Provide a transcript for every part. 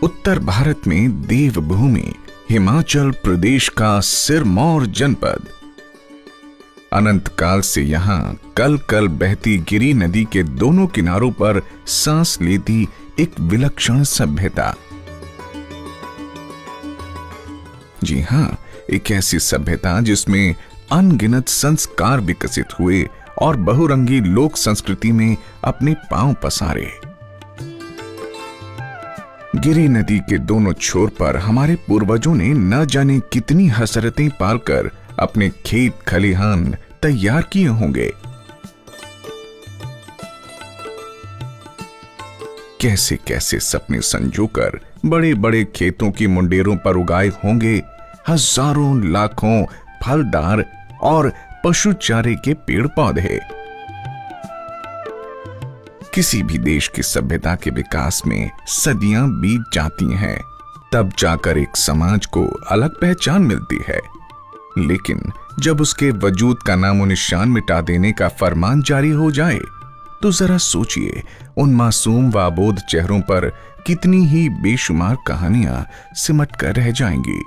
उत्तर भारत में देवभूमि हिमाचल प्रदेश का सिरमौर जनपद। अनंत काल से यहाँ कल कल बहती गिरी नदी के दोनों किनारों पर सांस लेती एक विलक्षण सभ्यता। जी हां, एक ऐसी सभ्यता जिसमें अनगिनत संस्कार विकसित हुए और बहुरंगी लोक संस्कृति में अपने पांव पसारे। गिरी नदी के दोनों छोर पर हमारे पूर्वजों ने न जाने कितनी हसरतें पालकर अपने खेत खलिहान तैयार किए होंगे। कैसे कैसे सपने संजोकर बड़े बड़े खेतों की मुंडेरों पर उगाए होंगे हजारों लाखों फलदार और पशु चारे के पेड़ पौधे। किसी भी देश की सभ्यता के विकास में सदियां बीत जाती हैं, तब जाकर एक समाज को अलग पहचान मिलती है। लेकिन जब उसके वजूद का नामो निशान मिटा देने का फरमान जारी हो जाए, तो जरा सोचिए उन मासूम व अबोध चेहरों पर कितनी ही बेशुमार कहानियां सिमट कर रह जाएंगी।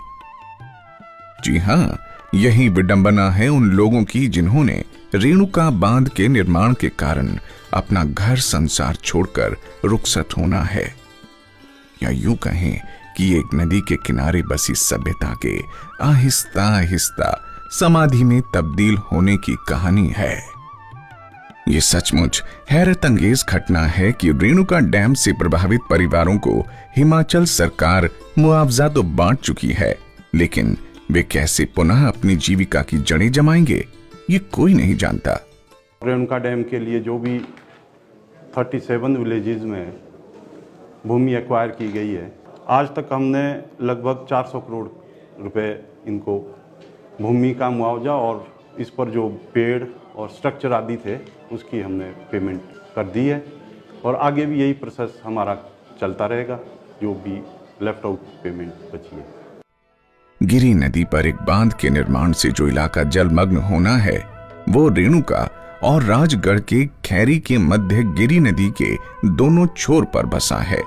जी हां, यही विडंबना है उन लोगों की जिन्होंने रेणुका बांध के निर्माण के कारण अपना घर संसार छोड़कर रुखसत होना है। या यूं कहें कि एक नदी के किनारे बसी सभ्यता के आहिस्ता आहिस्ता समाधि में तब्दील होने की कहानी है। ये सचमुच हैरत अंगेज घटना है कि रेणुका डैम से प्रभावित परिवारों को हिमाचल सरकार मुआवजा तो बांट चुकी है, लेकिन वे कैसे पुनः अपनी जीविका की जड़ें जमाएंगे, ये कोई नहीं जानता। रेणुका डैम के लिए जो भी 37 विलेजेस में भूमि एक्वायर की गई है, आज तक हमने लगभग 400 करोड़ रुपए इनको भूमि का मुआवजा और इस पर जो पेड़ और स्ट्रक्चर आदि थे उसकी हमने पेमेंट कर दी है, और आगे भी यही प्रोसेस हमारा चलता रहेगा जो भी लेफ्ट आउट पेमेंट बची है। गिरी नदी पर एक बांध के निर्माण से जो इलाका जलमग्न होना है, वो रेणुका और राजगढ़ के खैरी के मध्य गिरी नदी के दोनों छोर पर बसा है।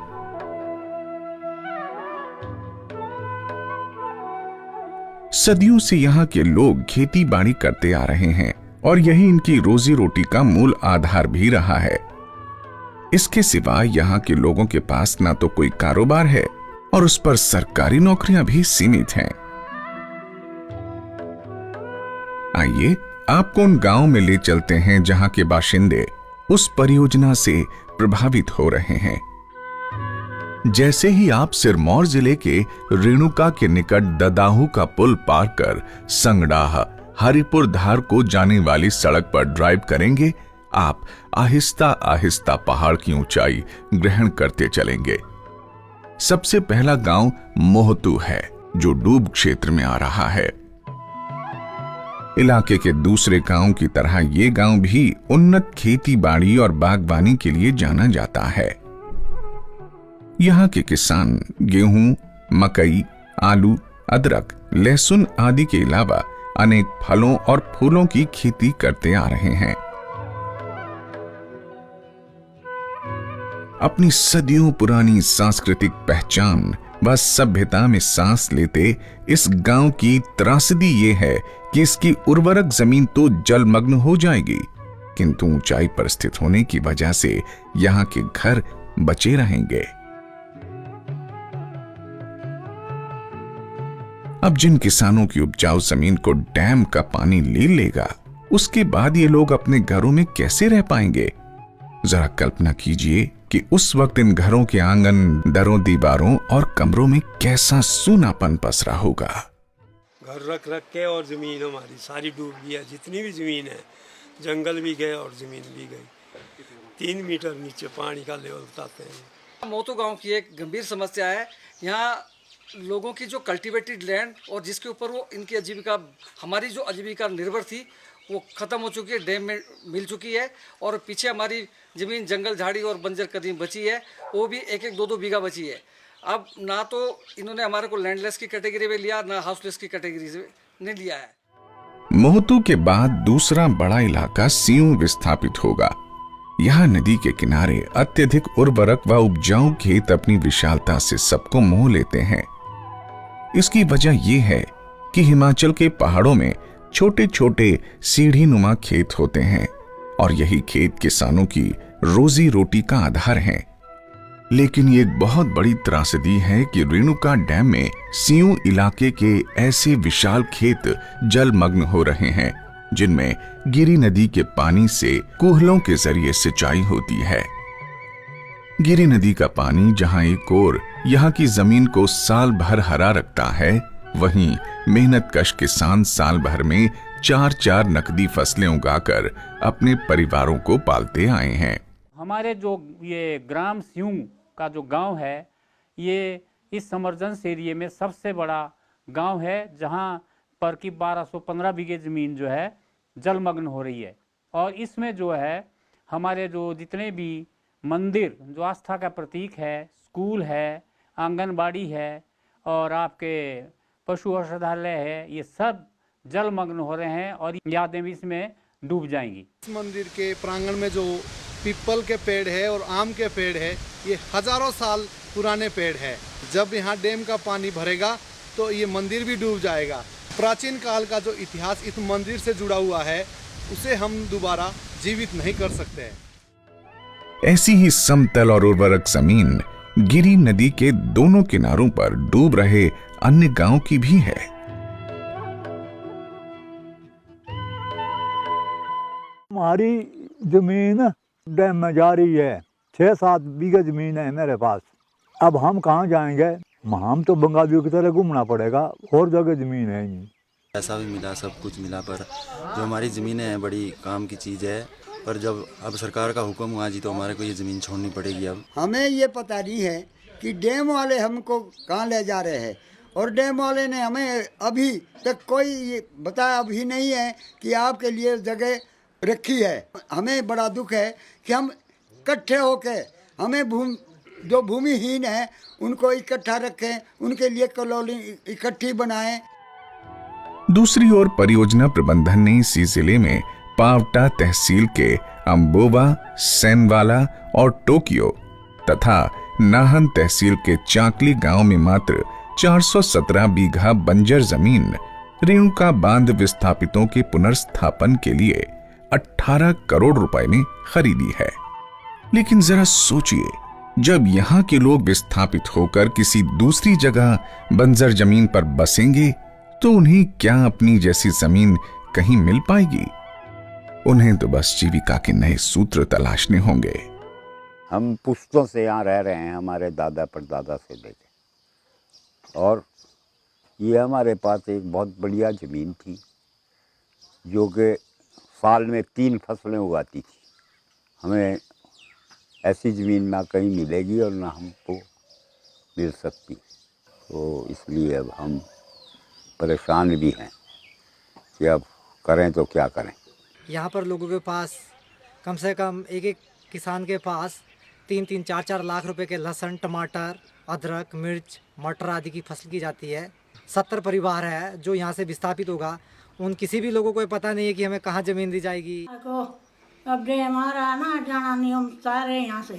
सदियों से यहाँ के लोग खेती बाड़ी करते आ रहे हैं और यही इनकी रोजी रोटी का मूल आधार भी रहा है। इसके सिवा यहाँ के लोगों के पास ना तो कोई कारोबार है और उस पर सरकारी नौकरियां भी सीमित हैं। आइए आपको उन गांव में ले चलते हैं जहां के बाशिंदे उस परियोजना से प्रभावित हो रहे हैं। जैसे ही आप सिरमौर जिले के रेणुका के निकट ददाहू का पुल पार कर संगडाह हरिपुर धार को जाने वाली सड़क पर ड्राइव करेंगे, आप आहिस्ता आहिस्ता पहाड़ की ऊंचाई ग्रहण करते चलेंगे। सबसे पहला गांव मोहतू है, जो डूब क्षेत्र में आ रहा है। इलाके के दूसरे गांव की तरह ये गांव भी उन्नत खेती बाड़ी और बागवानी के लिए जाना जाता है। यहाँ के किसान गेहूं, मकई, आलू, अदरक, लहसुन आदि के अलावा अनेक फलों और फूलों की खेती करते आ रहे हैं। अपनी सदियों पुरानी सांस्कृतिक पहचान व सभ्यता में सांस लेते इस गांव की त्रासदी ये है कि इसकी उर्वरक जमीन तो जलमग्न हो जाएगी, किंतु ऊंचाई पर स्थित होने की वजह से यहाँ के घर बचे रहेंगे। अब जिन किसानों की उपजाऊ जमीन को डैम का पानी ले लेगा, उसके बाद ये लोग अपने घरों में कैसे रह पाएंगे? जरा कल्पना कीजिए कि उस वक्त इन घरों के आंगन, दरों, दीवारों और कमरों में कैसा सूनापन पसरा होगा। घर रख रख के और जमीन हमारी सारी डूब गई है। जितनी भी जमीन है, जंगल भी गए और जमीन भी गई। 3 मीटर नीचे पानी का लेवल बताते हैं। मोतू गांव की एक गंभीर समस्या है। यहाँ लोगों की जो कल्टीवेटेड लैंड और जिसके ऊपर वो इनकी आजीविका, हमारी जो आजीविका निर्भर थी, वो ख़त्म हो चुकी है, डैम में मिल चुकी है। और पीछे हमारी ज़मीन जंगल झाड़ी और बंजर कदीम बची है, वो भी 1-1, 2-2 बीघा बची है। अब ना तो इन्होंने हमारे को लैंडलेस की कैटेगरी में लिया, ना हाउसलेस की कैटेगरी में लिया है। मोहतू के बाद दूसरा बड़ा इलाका सियूं विस्थापित होगा। यहाँ नदी के किनारे अत्यधिक उर्वरक व उपजाऊ खेत अपनी विशालता से सबको मोह लेते हैं। इसकी वजह यह है कि हिमाचल के पहाड़ों में छोटे छोटे सीढ़ी नुमा खेत होते हैं और यही खेत किसानों की रोजी रोटी का आधार हैं। लेकिन ये एक बहुत बड़ी त्रासदी है कि रेणुका डैम में सियूं इलाके के ऐसे विशाल खेत जलमग्न हो रहे हैं जिनमें गिरी नदी के पानी से कूहलों के जरिए सिंचाई होती है। गिरी नदी का पानी जहां एक ओर यहाँ की जमीन को साल भर हरा रखता है, वहीं मेहनतकश किसान साल भर में 4-4 नकदी फसलें उगाकर अपने परिवारों को पालते आए हैं। हमारे जो ये ग्राम सियूं का जो गांव है, ये इस समरजेंस एरिया में सबसे बड़ा गांव है जहां पर की 1215 बीघे ज़मीन जो है जलमग्न हो रही है। और इसमें जो है हमारे जो जितने भी मंदिर जो आस्था का प्रतीक है, स्कूल है, आंगनबाड़ी है और आपके पशु औषधालय है, ये सब जलमग्न हो रहे हैं और यादें भी इसमें डूब जाएंगी। इस मंदिर के प्रांगण में जो पीपल के पेड़ है और आम के पेड़ है, ये हजारों साल पुराने पेड़ है। जब यहाँ डैम का पानी भरेगा तो ये मंदिर भी डूब जाएगा। प्राचीन काल का जो इतिहास इस मंदिर से जुड़ा हुआ है, उसे हम दोबारा जीवित नहीं कर सकते। ऐसी ही समतल और उर्वरक जमीन गिरी नदी के दोनों किनारों पर डूब रहे अन्य गांव की भी है। हमारी जमीन डैम में जा रही है, 6-7 बीघे जमीन है मेरे पास। अब हम कहाँ जाएंगे? हम तो बंगालियों की तरह घूमना पड़ेगा, और जगह जमीन है नहीं। पैसा भी मिला, सब कुछ मिला, पर जो हमारी ज़मीनें हैं बड़ी काम की चीज़ है। पर जब अब सरकार का हुक्म हुआ जी तो हमारे को ये ज़मीन छोड़नी पड़ेगी। अब हमें ये पता नहीं है कि डैम वाले हमको कहाँ ले जा रहे हैं, और डैम वाले ने हमें अभी तक कोई बताया भी नहीं है कि आपके लिए जगह रखी है। हमें बड़ा दुख है कि हम इकट्ठे होके हमें जो भूमिहीन है उनको इकट्ठा रखें, उनके लिए कॉलोनी इकट्ठी बनाएं। दूसरी ओर परियोजना प्रबंधन ने इसी जिले में पावटा तहसील के अंबोवा, सैनवाला और टोक्यो तथा नाहन तहसील के चाकली गांव में मात्र 417 बीघा बंजर जमीन रेणुका बांध विस्थापितों के पुनर्स्थापन के लिए 18 करोड़ रुपए में खरीदी है। लेकिन जरा सोचिए, जब यहाँ के लोग विस्थापित होकर किसी दूसरी जगह बंजर जमीन पर बसेंगे तो उन्हें क्या अपनी जैसी जमीन कहीं मिल पाएगी? उन्हें तो बस जीविका के नए सूत्र तलाशने होंगे। हम पुश्तों से यहाँ रह रहे हैं, हमारे दादा परदादा से लेके, और ये हमारे पास एक बहुत बढ़िया ज़मीन थी जो कि साल में 3 फसलें उगाती थी। हमें ऐसी ज़मीन ना कहीं मिलेगी और ना हमको मिल सकती, तो इसलिए अब हम परेशान भी हैं कि अब करें तो क्या करें। यहाँ पर लोगों के पास कम से कम एक किसान के पास 3-3, 4-4 लाख रुपए के लहसुन, टमाटर, अदरक, मिर्च, मटर आदि की फसल की जाती है। 70 परिवार है जो यहाँ से विस्थापित होगा। उन किसी भी लोगों को पता नहीं है कि हमें कहाँ ज़मीन दी जाएगी। अब हमारा ना जाना नहीं, हम सारे यहाँ से,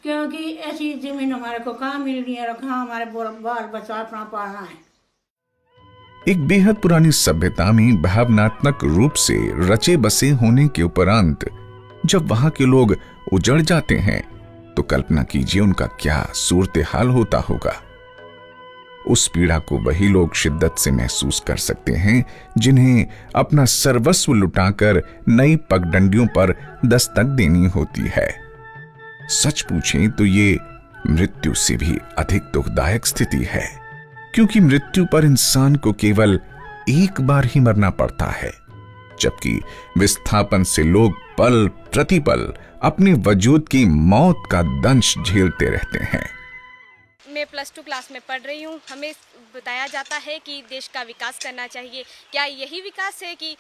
क्योंकि ऐसी ज़मीन हमारे को कहाँ मिलनी है, कहाँ हमारे बाल बच्चा अपना पालना है। एक बेहद पुरानी सभ्यता में भावनात्मक रूप से रचे बसे होने के उपरांत जब वहां के लोग उजड़ जाते हैं तो कल्पना कीजिए उनका क्या सूरत हाल होता होगा। उस पीड़ा को वही लोग शिद्दत से महसूस कर सकते हैं जिन्हें अपना सर्वस्व लुटाकर नई पगडंडियों पर दस्तक देनी होती है। सच पूछें तो ये मृत्यु से भी अधिक दुखदायक स्थिति है, क्योंकि मृत्यु पर इंसान को केवल एक बार ही मरना पड़ता है, जबकि विस्थापन से लोग पल प्रतिपल अपने वजूद की मौत का दंश झेलते रहते हैं। मैं +2 क्लास में पढ़ रही हूँ। हमें बताया जाता है कि देश का विकास करना चाहिए। क्या यही विकास है कि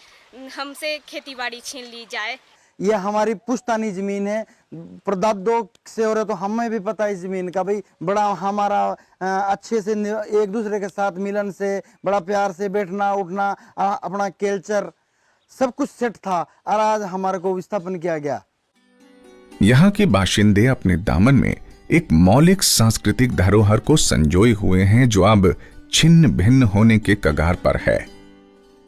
हमसे खेतीबाड़ी छीन ली जाए? ये हमारी पुश्तैनी ज़मीन है, परदादों से हो रहे, तो हमें भी पता है इस ज़मीन का भाई बड़ा हमारा अच्छे से एक दूसरे के साथ मिलन से, बड़ा प्यार से बैठना उठना, अपना कल्चर सब कुछ सेट था, और आज हमारे को विस्थापन किया गया। यहाँ के बाशिंदे अपने दामन में एक मौलिक सांस्कृतिक धरोहर को संजोए हुए हैं जो अब छिन्न भिन्न होने के कगार पर है।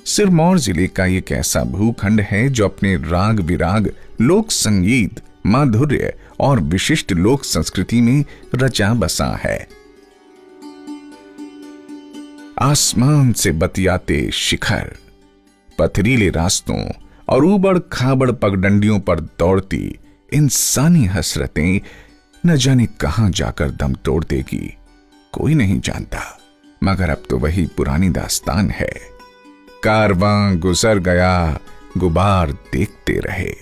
सिरमौर जिले का एक ऐसा भूखंड है जो अपने राग विराग, लोक संगीत, माधुर्य और विशिष्ट लोक संस्कृति में रचा बसा है। आसमान से बतियाते शिखर, पथरीले रास्तों और ऊबड़ खाबड़ पगडंडियों पर दौड़ती इंसानी हसरतें न जाने कहां जाकर दम तोड़ देगी, कोई नहीं जानता। मगर अब तो वही पुरानी दास्तान है। कारवां गुजर गया, गुबार देखते रहे।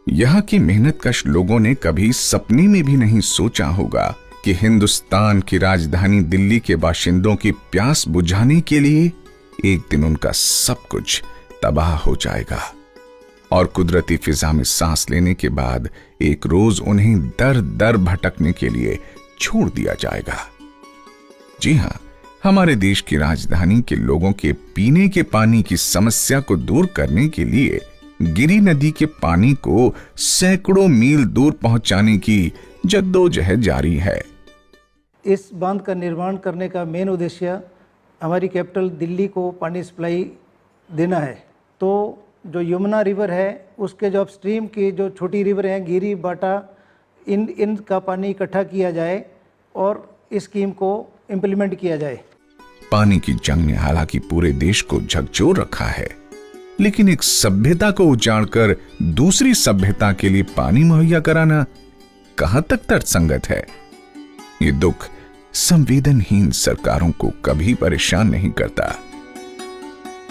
यहां के मेहनतकश लोगों ने कभी सपने में भी नहीं सोचा होगा कि हिंदुस्तान की राजधानी दिल्ली के बाशिंदों की प्यास बुझाने के लिए एक दिन उनका सब कुछ तबाह हो जाएगा और कुदरती फिजा में सांस लेने के बाद एक रोज उन्हें दर दर भटकने के लिए छोड़ दिया जाएगा। जी हां, हमारे देश की राजधानी के लोगों के पीने के पानी की समस्या को दूर करने के लिए गिरी नदी के पानी को सैकड़ों मील दूर पहुंचाने की जद्दोजहद जारी है। इस बांध का निर्माण करने का मेन उद्देश्य हमारी कैपिटल दिल्ली को पानी सप्लाई देना है। तो जो यमुना रिवर है उसके जो अपस्ट्रीम की जो छोटी रिवर हैं, गिरी, बाटा, इनका पानी इकट्ठा किया जाए और इस स्कीम को इम्प्लीमेंट किया जाए। पानी की जंग ने हालांकि पूरे देश को झकझोर रखा है, लेकिन एक सभ्यता को उजाड़कर दूसरी सभ्यता के लिए पानी मुहैया कराना कहां तक तर्कसंगत है। ये दुख संवेदनहीन सरकारों को कभी परेशान नहीं करता।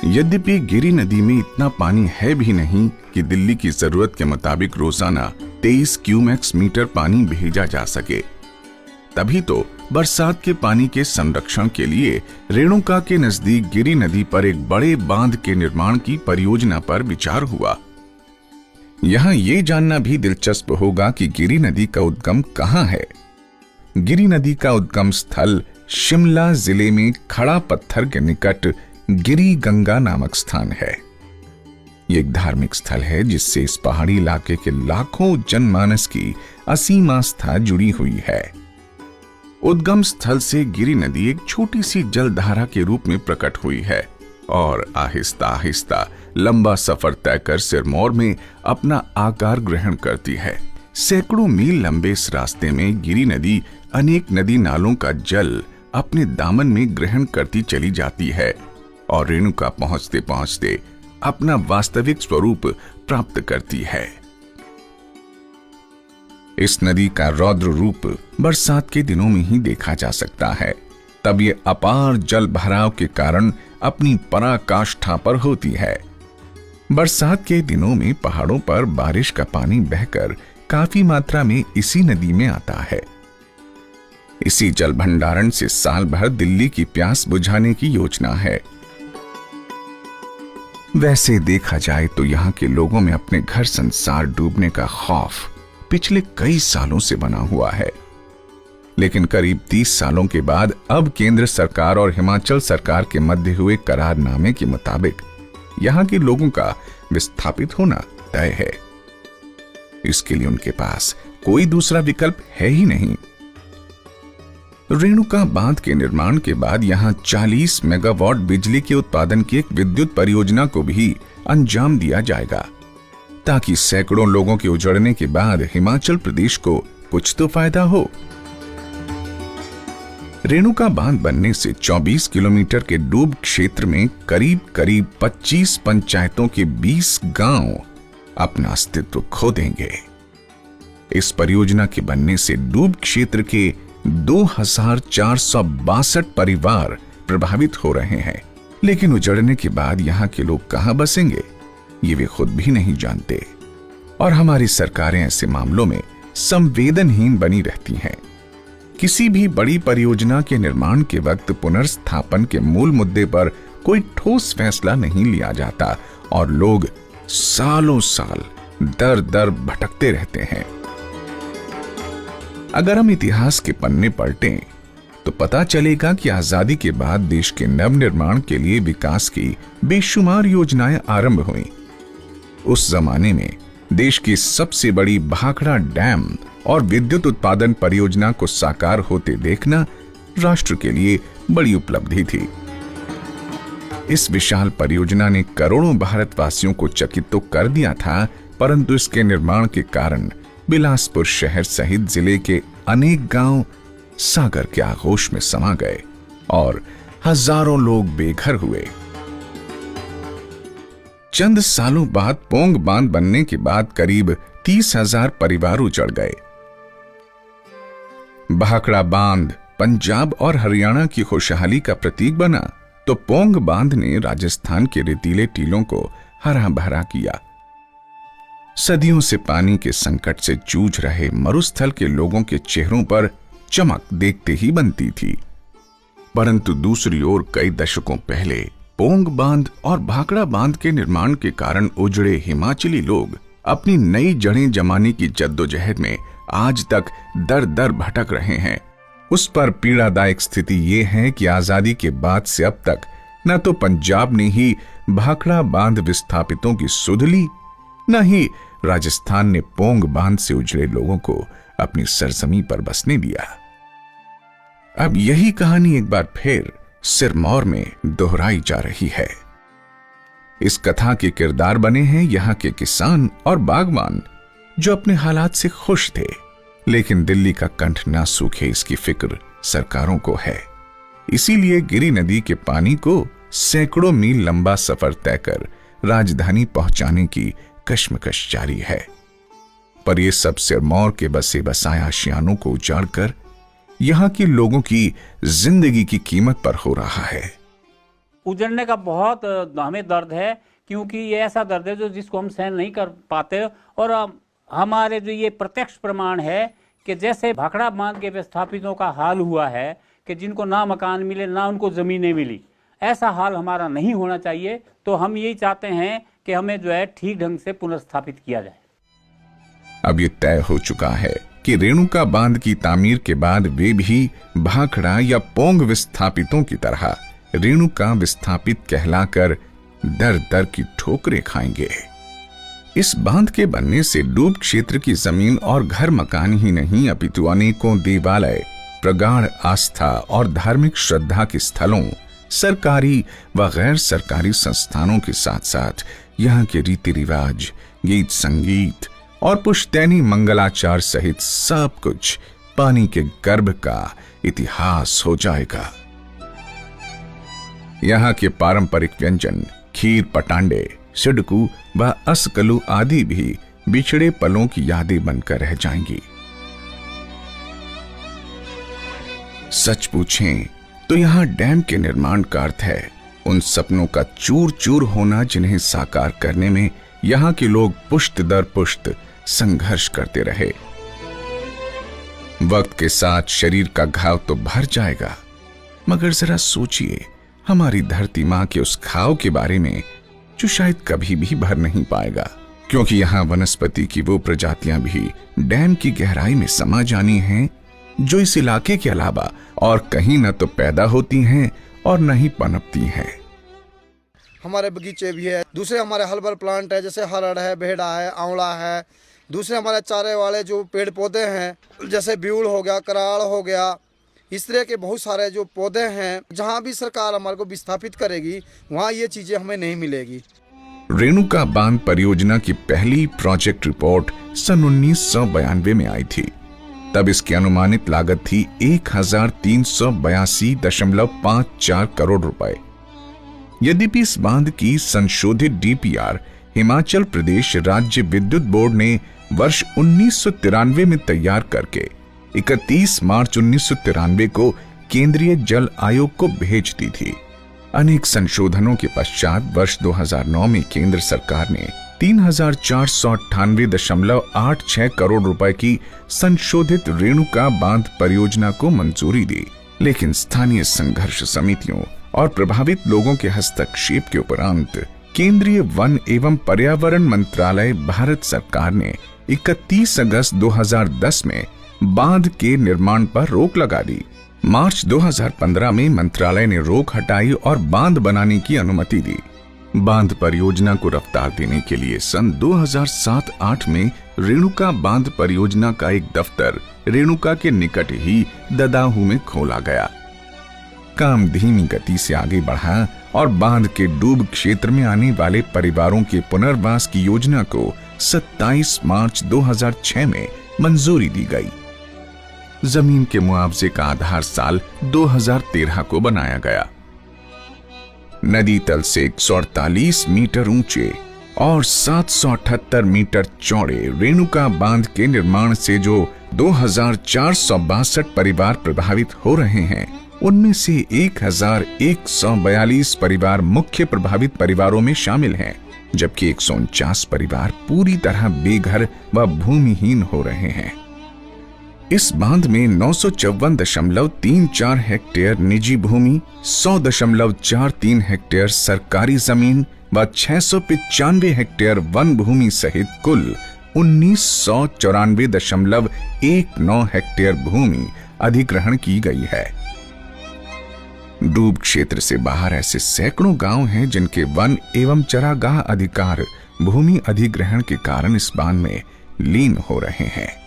यद्यपि गिरी नदी में इतना पानी है भी नहीं कि दिल्ली की जरूरत के मुताबिक रोजाना 23 क्यूमेक्स मीटर पानी भेजा जा सके, तभी तो बरसात के पानी के संरक्षण के लिए रेणुका के नजदीक गिरी नदी पर एक बड़े बांध के निर्माण की परियोजना पर विचार हुआ। यहां यह जानना भी दिलचस्प होगा कि गिरी नदी का उद्गम कहां है। गिरी नदी का उद्गम स्थल शिमला जिले में खड़ा पत्थर के निकट गिरी गंगा नामक स्थान है। ये एक धार्मिक स्थल है जिससे इस पहाड़ी इलाके के लाखों जनमानस की असीम आस्था जुड़ी हुई है। उद्गम स्थल से गिरी नदी एक छोटी सी जलधारा के रूप में प्रकट हुई है और आहिस्ता आहिस्ता लंबा सफर तय कर सिरमौर में अपना आकार ग्रहण करती है। सैकड़ों मील लंबे इस रास्ते में गिरी नदी अनेक नदी नालों का जल अपने दामन में ग्रहण करती चली जाती है और रेणुका पहुंचते पहुंचते अपना वास्तविक स्वरूप प्राप्त करती है। इस नदी का रौद्र रूप बरसात के दिनों में ही देखा जा सकता है। तब ये अपार जल भराव के कारण अपनी पराकाष्ठा पर होती है। बरसात के दिनों में पहाड़ों पर बारिश का पानी बहकर काफी मात्रा में इसी नदी में आता है। इसी जल भंडारण से साल भर दिल्ली की प्यास बुझाने की योजना है। वैसे देखा जाए तो यहाँ के लोगों में अपने घर संसार डूबने का खौफ पिछले कई सालों से बना हुआ है, लेकिन करीब 30 सालों के बाद अब केंद्र सरकार और हिमाचल सरकार के मध्य हुए करारनामे के मुताबिक यहाँ के लोगों का विस्थापित होना तय है। इसके लिए उनके पास कोई दूसरा विकल्प है ही नहीं। रेणुका बांध के निर्माण के बाद यहां 40 मेगावाट बिजली के उत्पादन की एक विद्युत परियोजना को भी अंजाम दिया जाएगा, ताकि सैकड़ों लोगों के उजड़ने के बाद हिमाचल प्रदेश को कुछ तो फायदा हो। रेणुका बांध बनने से 24 किलोमीटर के डूब क्षेत्र में करीब करीब 25 पंचायतों के 20 गांव अपना अस्तित्व खो देंगे। इस परियोजना के बनने से डूब क्षेत्र के 2462 परिवार प्रभावित हो रहे हैं, लेकिन उजड़ने के बाद यहाँ के लोग कहां बसेंगे ये वे खुद भी नहीं जानते। और हमारी सरकारें ऐसे मामलों में संवेदनहीन बनी रहती हैं। किसी भी बड़ी परियोजना के निर्माण के वक्त पुनर्स्थापन के मूल मुद्दे पर कोई ठोस फैसला नहीं लिया जाता और लोग सालों साल दर दर भटकते रहते हैं। अगर हम इतिहास के पन्ने पलटें तो पता चलेगा कि आजादी के बाद देश के नवनिर्माण के लिए विकास की बेशुमार योजनाएं आरंभ हुई। उस जमाने में देश की सबसे बड़ी भाखड़ा डैम और विद्युत उत्पादन परियोजना को साकार होते देखना राष्ट्र के लिए बड़ी उपलब्धि थी। इस विशाल परियोजना ने करोड़ों भारतवासियों को चकित तो कर दिया था, परंतु इसके निर्माण के कारण बिलासपुर शहर सहित जिले के अनेक गांव सागर के आगोश में समा गए और हजारों लोग बेघर हुए। चंद सालों बाद पोंग बांध बनने के बाद करीब 30,000 परिवार उजड़ गए। भाखड़ा बांध पंजाब और हरियाणा की खुशहाली का प्रतीक बना, तो पोंग बांध ने राजस्थान के रेतीले टीलों को हरा भरा किया। सदियों से पानी के संकट से जूझ रहे मरुस्थल के लोगों के चेहरों पर चमक देखते ही बनती थी। परंतु दूसरी ओर कई दशकों पहले पोंग बांध और भाखड़ा बांध के निर्माण के कारण उजड़े हिमाचली लोग अपनी नई जड़ें जमाने की जद्दोजहद में आज तक दर दर भटक रहे हैं। उस पर पीड़ादायक स्थिति ये है कि आजादी के बाद से अब तक न तो पंजाब ने ही भाखड़ा बांध विस्थापितों की सुध ली, न ही राजस्थान ने पोंग बांध से उजड़े लोगों को अपनी सरजमी पर बसने दिया। अब यही कहानी एक बार फिर सिरमौर में दोहराई जा रही है। इस कथा के किरदार बने हैं यहाँ के किसान और बागवान, जो अपने हालात से खुश थे, लेकिन दिल्ली का कंठ ना सूखे इसकी फिक्र सरकारों को है। इसीलिए गिरी नदी के पानी को सैकड़ों मील लंबा सफर तय कर राजधानी पहुंचाने की कश्मकश जारी है। पर यह सब सिरमौर के बसे बसाए आशियानों को उजाड़कर यहां के लोगों की जिंदगी की कीमत पर हो रहा है। उजड़ने का बहुत हमें दर्द है, क्योंकि ये ऐसा दर्द है जो जिसको हम सहन नहीं कर पाते। और हमारे जो ये प्रत्यक्ष प्रमाण है कि जैसे भाखड़ा बांध के विस्थापितों का हाल हुआ है कि जिनको ना मकान मिले ना उनको जमीनें मिली, ऐसा हाल हमारा नहीं होना चाहिए। तो हम यही चाहते हैं कि हमें जो है ठीक ढंग से पुनर्स्थापित किया जाए। अब ये तय हो चुका है कि रेणुका बांध की तामीर के बाद वे भी भाखड़ा या पोंग विस्थापितों की तरह रेणुका विस्थापित कहलाकर दर दर की ठोकरें खाएंगे। इस बांध के बनने से डूब क्षेत्र की जमीन और घर मकान ही नहीं, अपितु अनेकों देवालय, प्रगाढ़ आस्था और धार्मिक श्रद्धा के स्थलों, सरकारी व गैर सरकारी संस्थानों के साथ साथ यहाँ के रीति रिवाज, गीत संगीत और पुश्तैनी मंगलाचार सहित सब कुछ पानी के गर्भ का इतिहास हो जाएगा। यहाँ के पारंपरिक व्यंजन खीर पटांडे, सिडकू व असकलू आदि भी बिछड़े पलों की यादें बनकर रह जाएंगी। सच पूछें तो यहाँ डैम के निर्माण का अर्थ है उन सपनों का चूर चूर होना जिन्हें साकार करने में यहाँ के लोग पुश्त दर पुश्त संघर्ष करते रहे। वक्त के साथ शरीर का घाव तो भर जाएगा, मगर जरा सोचिए हमारी धरती मां के उस घाव के बारे में जो शायद कभी भी भर नहीं पाएगा, क्योंकि यहाँ वनस्पति की वो प्रजातियां भी डैम की गहराई में समा जानी हैं जो इस इलाके के अलावा और कहीं न तो पैदा होती हैं और न ही पनपती हैं। हमारे बगीचे भी है, दूसरे हमारे हर्बल प्लांट है, जैसे हरड़ है, भेड़ा है, आंवला है। दूसरे हमारे चारे वाले जो पेड़ पौधे हैं, जैसे ब्यूल हो गया, कराड़ हो गया, इस तरह के बहुत सारे जो पौधे हैं। जहाँ भी सरकार हमारे को विस्थापित करेगी वहाँ ये चीजें हमें नहीं मिलेगी। रेणुका बांध परियोजना की पहली प्रोजेक्ट रिपोर्ट सन 1992 में आई थी। तब इसकी अनुमानित लागत थी 1382.54 करोड़ रुपए। यद्यपि इस बांध की संशोधित डीपीआर हिमाचल प्रदेश राज्य विद्युत बोर्ड ने वर्ष 1993 में तैयार करके 31 मार्च 1993 को केंद्रीय जल आयोग को भेज दी थी। अनेक संशोधनों के पश्चात वर्ष 2009 में केंद्र सरकार ने 3,498.86 करोड़ रुपए की संशोधित रेणुका बांध परियोजना को मंजूरी दी, लेकिन स्थानीय संघर्ष समितियों और प्रभावित लोगों के हस्तक्षेप के उपरांत केंद्रीय वन एवं पर्यावरण मंत्रालय भारत सरकार ने 31 अगस्त 2010 में बांध के निर्माण पर रोक लगा दी। मार्च 2015 में मंत्रालय ने रोक हटाई और बांध बनाने की अनुमति दी। बांध परियोजना को रफ्तार देने के लिए सन 2007-8 में रेणुका बांध परियोजना का एक दफ्तर रेणुका के निकट ही ददाहू में खोला गया। काम धीमी गति से आगे बढ़ा और बांध के डूब क्षेत्र में आने वाले परिवारों के पुनर्वास की योजना को 27 मार्च 2006 में मंजूरी दी गई। जमीन के मुआवजे का आधार साल 2013 को बनाया गया। नदी तल से 148 मीटर ऊंचे और 778 मीटर चौड़े रेणुका बांध के निर्माण से जो 2462 परिवार प्रभावित हो रहे हैं, उनमें से 1142 परिवार मुख्य प्रभावित परिवारों में शामिल हैं, जबकि 149 परिवार पूरी तरह बेघर व भूमिहीन हो रहे हैं। इस बांध में 954.34 हेक्टेयर निजी भूमि, 100.43 हेक्टेयर सरकारी जमीन व 695 हेक्टेयर वन भूमि सहित कुल 1994.19 हेक्टेयर भूमि अधिग्रहण की गई है। डूब क्षेत्र से बाहर ऐसे सैकड़ों गांव हैं जिनके वन एवं चरागाह अधिकार भूमि अधिग्रहण के कारण इस बांध में लीन हो रहे हैं।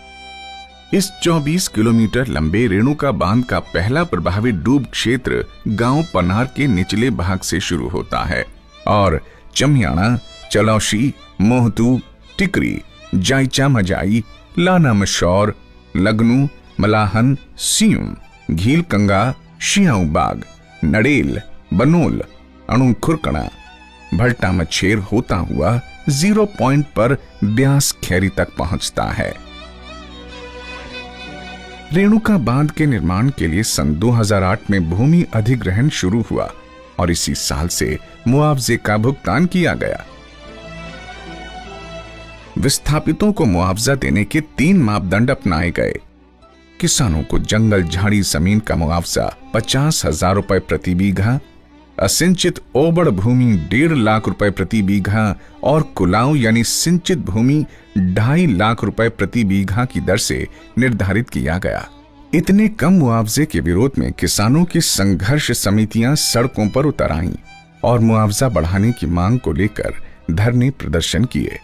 इस 24 किलोमीटर लंबे रेणुका बांध का पहला प्रभावित डूब क्षेत्र गांव पनार के निचले भाग से शुरू होता है और चमियाना, चलौशी, मोहतू, टिकरी, जायचा मजाई, लाना मशौर, लगनू, मलाहन, सियूम, घील कंगा, शियाऊ बाग, नड़ेल, बनोल, अणुखुरकणा, भट्टा मच्छेर होता हुआ 0 पॉइंट पर ब्यास खैरी तक पहुंचता है। रेणुका बांध के निर्माण के लिए सन 2008 में भूमि अधिग्रहण शुरू हुआ और इसी साल से मुआवजे का भुगतान किया गया। विस्थापितों को मुआवजा देने के 3 मापदंड अपनाए गए। किसानों को जंगल झाड़ी जमीन का मुआवजा 50,000 रुपए प्रति बीघा, असिंचित ओबड़ भूमि 1.5 लाख रुपए प्रति बीघा और कुलाऊ यानी सिंचित भूमि 2.5 लाख रुपए प्रति बीघा की दर से निर्धारित किया गया। इतने कम मुआवजे के विरोध में किसानों की संघर्ष समितियां सड़कों पर उतर आईं और मुआवजा बढ़ाने की मांग को लेकर धरने प्रदर्शन किए।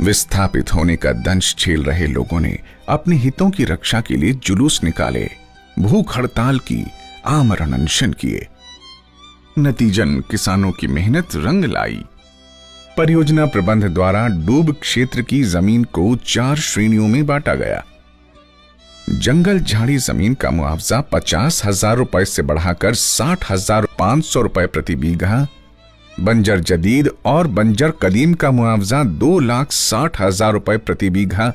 विस्थापित होने का दंश झेल रहे लोगों ने अपने हितों की रक्षा के लिए जुलूस निकाले, भूख हड़ताल की, आमरण अनशन किए। नतीजन किसानों की मेहनत रंग लाई। परियोजना प्रबंध द्वारा डूब क्षेत्र की जमीन को 4 श्रेणियों में बांटा गया। जंगल झाड़ी जमीन का मुआवजा 50,000 रुपए से बढ़ाकर 60,500 रुपए प्रति बीघा, बंजर जदीद और बंजर कदीम का मुआवजा 2,60,000 रुपए प्रति बीघा,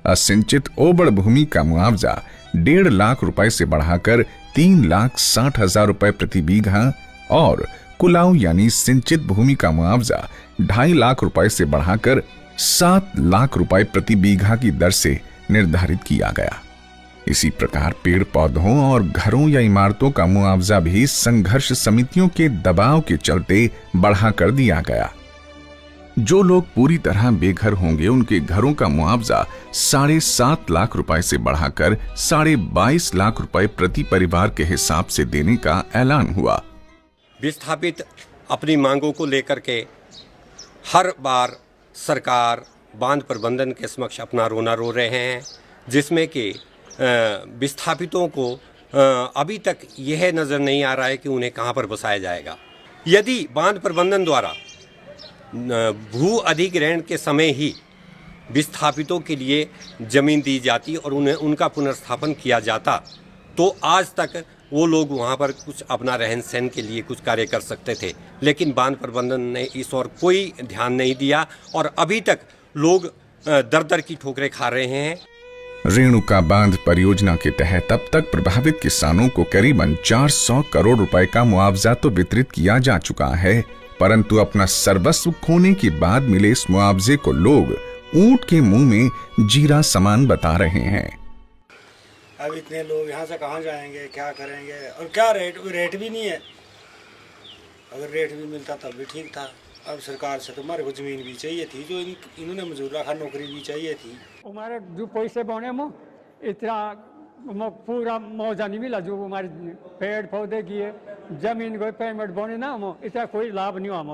असिंचित ओबड़ भूमि का मुआवजा 1.5 लाख रुपए से बढ़ाकर 3,60,000 रुपए प्रति बीघा और कुलाऊ यानी सिंचित भूमि का मुआवजा 2.5 लाख रुपए से बढ़ाकर 7 लाख रुपए प्रति बीघा की दर से निर्धारित किया गया। इसी प्रकार पेड़ पौधों और घरों या इमारतों का मुआवजा भी संघर्ष समितियों के दबाव के चलते बढ़ा कर दिया गया। जो लोग पूरी तरह बेघर होंगे उनके घरों का मुआवजा 7.5 लाख रुपए से बढ़ाकर 22.5 लाख रुपए प्रति परिवार के हिसाब से देने का ऐलान हुआ। विस्थापित अपनी मांगों को लेकर के हर बार सरकार बांध प्रबंधन के समक्ष अपना रोना रो रहे हैं, जिसमें कि विस्थापितों को अभी तक यह नज़र नहीं आ रहा है कि उन्हें कहां पर बसाया जाएगा। यदि बांध प्रबंधन द्वारा भू अधिग्रहण के समय ही विस्थापितों के लिए ज़मीन दी जाती और उन्हें उनका पुनर्स्थापन किया जाता तो आज तक वो लोग वहाँ पर कुछ अपना रहन सहन के लिए कुछ कार्य कर सकते थे, लेकिन बांध प्रबंधन ने इस ओर कोई ध्यान नहीं दिया और अभी तक लोग दर दर की ठोकरें खा रहे हैं। रेणुका बांध परियोजना के तहत अब तक प्रभावित किसानों को करीबन 400 करोड़ रुपए का मुआवजा तो वितरित किया जा चुका है, परंतु अपना सर्वस्व खोने के बाद मिले इस मुआवजे को लोग ऊंट के मुंह में जीरा समान बता रहे हैं। अब इतने लोग यहाँ से कहाँ जाएंगे, क्या करेंगे और क्या रेट भी नहीं है। अगर रेट भी मिलता तब भी ठीक था। अब सरकार से तो हमारे को जमीन भी चाहिए थी, जो इन्होंने मंजूर रखा, नौकरी भी चाहिए थी। हमारे जो पैसे बने इतना पूरा मुआवजा नहीं मिला जो हमारे पेड़ पौधे किए जमीन को पेमेंट बोने ना हम इसका कोई लाभ नहीं हम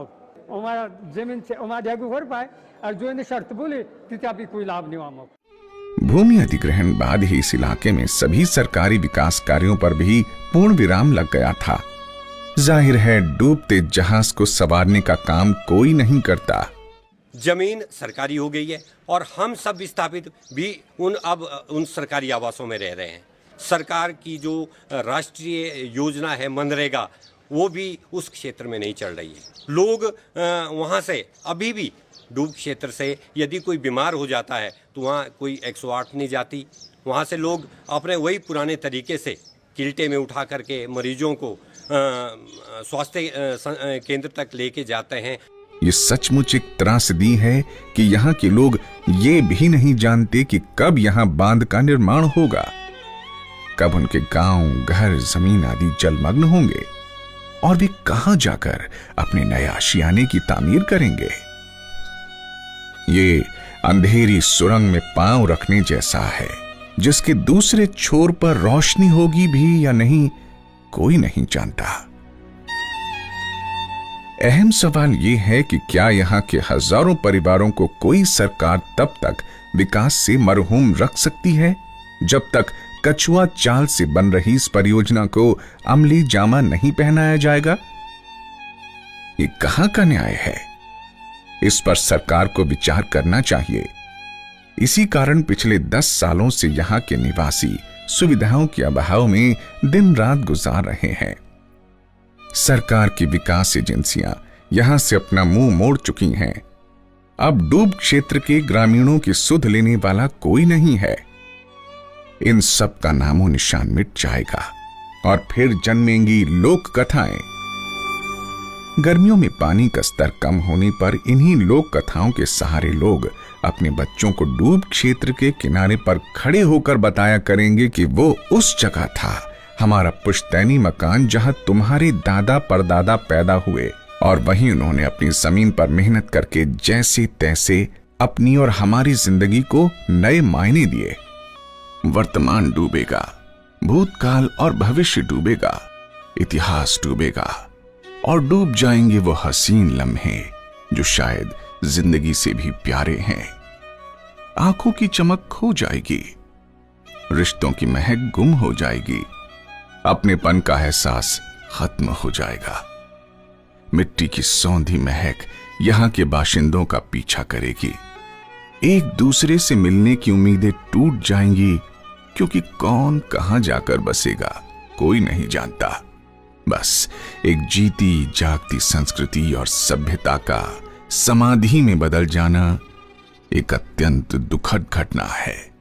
हमारा जमीन से हमारे आगे कर पाए और जो इन्हें शर्त बोले तिता भी कोई लाभ नहीं हम। भूमि अधिग्रहण बाद ही इस इलाके में सभी सरकारी विकास कार्यों पर भी पूर्ण विराम लग गया था। जाहिर है डूबते जहाज को संवारने का काम कोई नहीं करता। जमीन सरकारी हो गई है और हम सब विस्थापित भी उन सरकारी आवासों में रह रहे हैं। सरकार की जो राष्ट्रीय योजना है मनरेगा वो भी उस क्षेत्र में नहीं चल रही है। लोग वहाँ से अभी भी डूब क्षेत्र से यदि कोई बीमार हो जाता है तो वहाँ कोई 108 नहीं जाती। वहाँ से लोग अपने वही पुराने तरीके से किल्टे में उठा करके मरीजों को स्वास्थ्य केंद्र तक लेके जाते हैं। ये सचमुच एक त्रासदी है कि यहाँ के लोग ये भी नहीं जानते कि कब यहाँ बांध का निर्माण होगा, कब उनके गांव, घर, जमीन आदि जलमग्न होंगे और वे कहां जाकर अपने नए आशियाने की तामीर करेंगे। ये अंधेरी सुरंग में पांव रखने जैसा है, जिसके दूसरे छोर पर रोशनी होगी भी या नहीं कोई नहीं जानता। अहम सवाल यह है कि क्या यहां के हजारों परिवारों को कोई सरकार तब तक विकास से मरहूम रख सकती है जब तक कछुआ चाल से बन रही इस परियोजना को अमली जामा नहीं पहनाया जाएगा। ये कहां का न्याय है? इस पर सरकार को विचार करना चाहिए। इसी कारण पिछले 10 सालों से यहां के निवासी सुविधाओं के अभाव में दिन रात गुजार रहे हैं। सरकार की विकास एजेंसियां यहां से अपना मुंह मोड़ चुकी हैं। अब डूब क्षेत्र के ग्रामीणों की सुध लेने वाला कोई नहीं है। इन सब का नामो निशान मिट जाएगा और फिर जन्मेंगी लोक कथाएं। गर्मियों में पानी का स्तर कम होने पर इन्हीं लोक कथाओं के सहारे लोग अपने बच्चों को डूब क्षेत्र के किनारे पर खड़े होकर बताया करेंगे कि वो उस जगह था, हमारा पुश्तैनी मकान जहां तुम्हारे दादा परदादा पैदा हुए और वहीं उन्होंने अपनी जमीन पर मेहनत करके जैसे तैसे अपनी और हमारी जिंदगी को नए मायने दिए। वर्तमान डूबेगा, भूतकाल और भविष्य डूबेगा, इतिहास डूबेगा और डूब जाएंगे वो हसीन लम्हे जो शायद जिंदगी से भी प्यारे हैं। आंखों की चमक खो जाएगी, रिश्तों की महक गुम हो जाएगी, अपनेपन का एहसास खत्म हो जाएगा। मिट्टी की सौंधी महक यहां के बाशिंदों का पीछा करेगी। एक दूसरे से मिलने की उम्मीदें टूट जाएंगी, क्योंकि कौन कहां जाकर बसेगा कोई नहीं जानता। बस एक जीती जागती संस्कृति और सभ्यता का समाधि में बदल जाना एक अत्यंत दुखद घटना है।